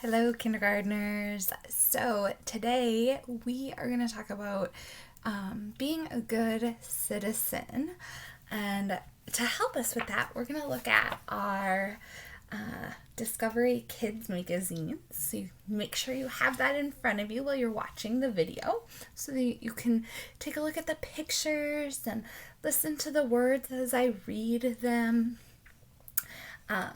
Hello, kindergartners. So today we are going to talk about being a good citizen. And to help us with that, we're going to look at our Discovery Kids magazine. So you make sure you have that in front of you while you're watching the video so that you can take a look at the pictures and listen to the words as I read them.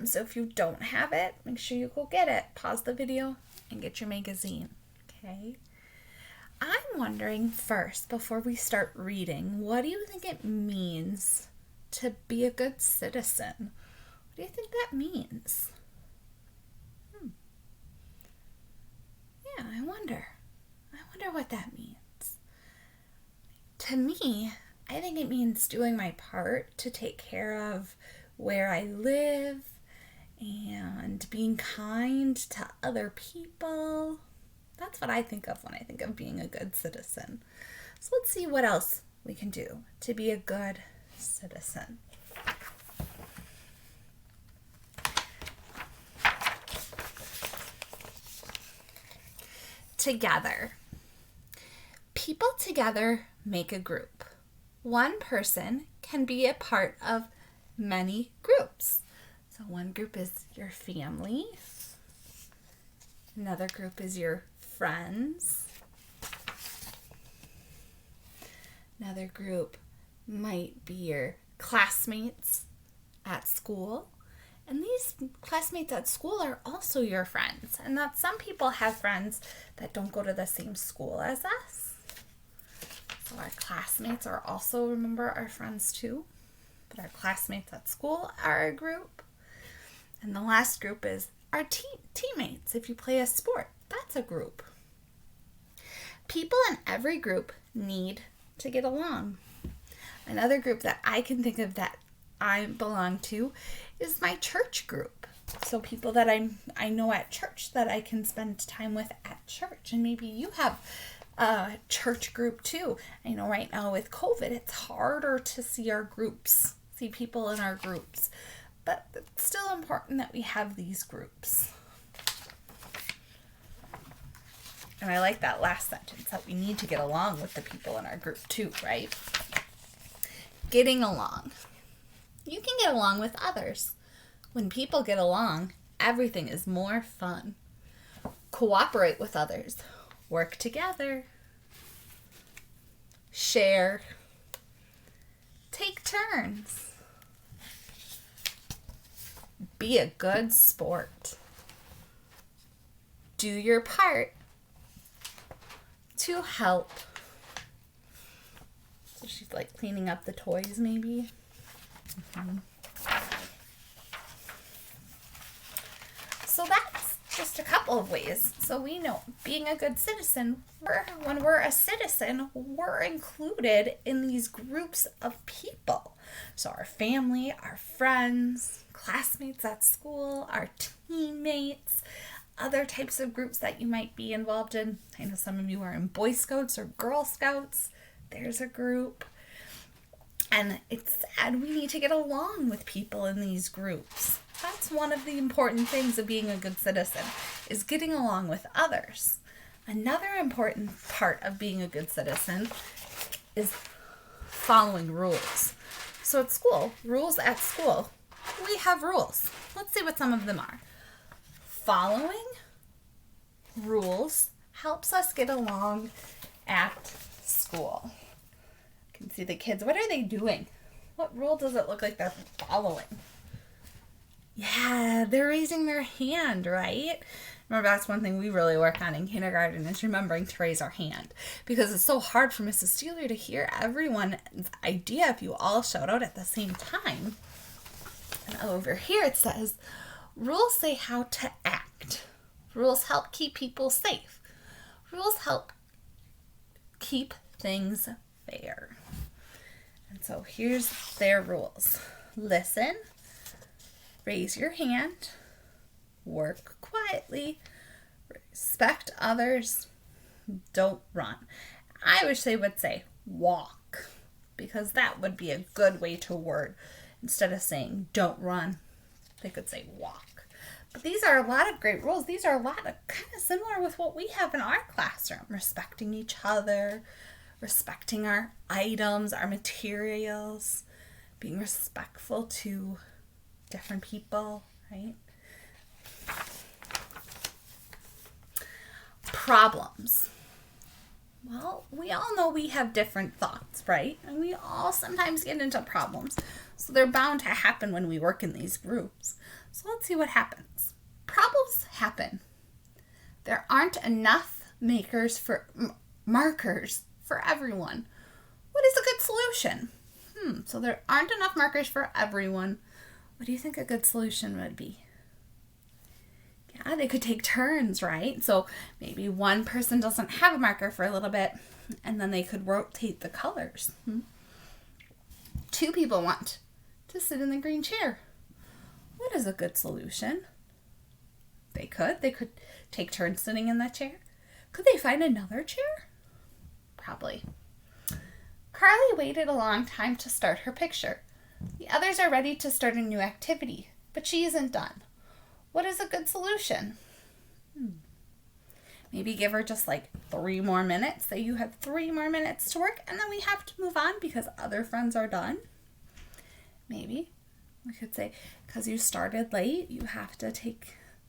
So if you don't have it, make sure you go get it. Pause the video and get your magazine. Okay? I'm wondering first, before we start reading, what do you think it means to be a good citizen? What do you think that means? Yeah, I wonder what that means. To me, I think it means doing my part to take care of where I live and being kind to other people. That's what I think of when I think of being a good citizen. So let's see what else we can do to be a good citizen. Together. People together make a group. One person can be a part of many groups. So one group is your family. Another group is your friends. Another group might be your classmates at school. And these classmates at school are also your friends. And that some people have friends that don't go to the same school as us. So our classmates are also, remember, our friends too. But our classmates at school are a group. And the last group is our teammates. If you play a sport, that's a group. People in every group need to get along. Another group that I can think of that I belong to is my church group. So people that I know at church that I can spend time with at church. And maybe you have a church group too. I know right now with COVID, it's harder to see people in our groups. But it's still important that we have these groups. And I like that last sentence, that we need to get along with the people in our group too, right? Getting along. You can get along with others. When people get along, everything is more fun. Cooperate with others. Work together. Share. Take turns. Be a good sport. Do your part to help. So she's like cleaning up the toys maybe. So that's just a couple of ways. So we know being a good citizen, when we're a citizen, we're included in these groups of people. So our family, our friends, classmates at school, our teammates, other types of groups that you might be involved in. I know some of you are in Boy Scouts or Girl Scouts. There's a group. And it's sad we need to get along with people in these groups. That's one of the important things of being a good citizen, is getting along with others. Another important part of being a good citizen is following rules. So at school, we have rules. Let's see what some of them are. Following rules helps us get along at school. You can see the kids. What are they doing? What rule does it look like they're following? Yeah, they're raising their hand, right? Remember, that's one thing we really work on in kindergarten is remembering to raise our hand, because it's so hard for Mrs. Steeler to hear everyone's idea if you all shout out at the same time. And over here it says, rules say how to act. Rules help keep people safe. Rules help keep things fair. And so here's their rules. Listen, raise your hand, work quietly, respect others, don't run. I wish they would say walk, because that would be a good way to word. Instead of saying don't run, they could say walk. But these are a lot of great rules. These are a lot of kind of similar with what we have in our classroom. Respecting each other, respecting our items, our materials, being respectful to different people, right? Problems. Well, we all know we have different thoughts, right? And we all sometimes get into problems. So they're bound to happen when we work in these groups. So let's see what happens. Problems happen. There aren't enough markers for everyone. What is a good solution? So there aren't enough markers for everyone. What do you think a good solution would be? Yeah, they could take turns, right? So maybe one person doesn't have a marker for a little bit, and then they could rotate the colors. 2 people want to sit in the green chair. What is a good solution? They could take turns sitting in that chair. Could they find another chair? Probably. Carly waited a long time to start her picture. The others are ready to start a new activity, but she isn't done. What is a good solution? Maybe give her just like 3 more minutes. Say you have 3 more minutes to work, and then we have to move on because other friends are done. Maybe we could say, because you started late, you have to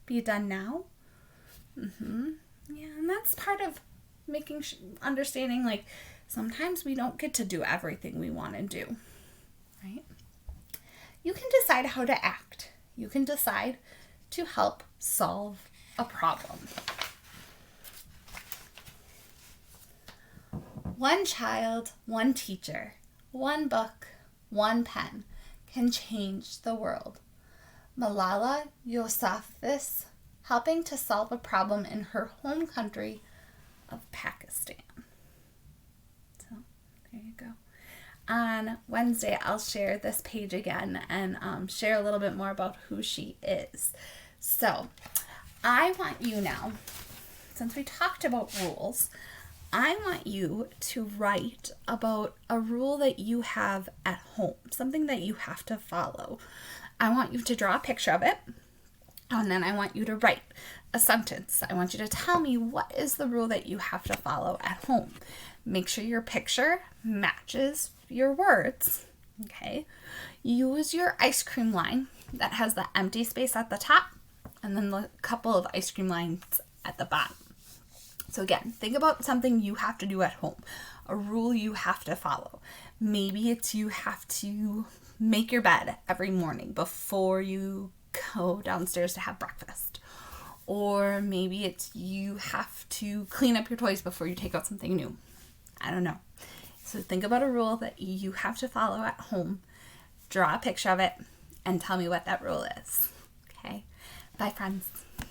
be done now. Yeah, and that's part of understanding, like, sometimes we don't get to do everything we want to do, right? You can decide how to act. You can decide to help solve a problem. One child, one teacher, one book, one pen can change the world. Malala Yousafzai helping to solve a problem in her home country of Pakistan. So there you go. On Wednesday, I'll share this page again and share a little bit more about who she is. So I want you now, since we talked about rules, I want you to write about a rule that you have at home, something that you have to follow. I want you to draw a picture of it, and then I want you to write a sentence. I want you to tell me what is the rule that you have to follow at home. Make sure your picture matches your words, okay? Use your ice cream line that has the empty space at the top and then the couple of ice cream lines at the bottom. So again, think about something you have to do at home, a rule you have to follow. Maybe it's you have to make your bed every morning before you go downstairs to have breakfast. Or maybe it's you have to clean up your toys before you take out something new. I don't know. So think about a rule that you have to follow at home, draw a picture of it, and tell me what that rule is. Okay? Bye, friends.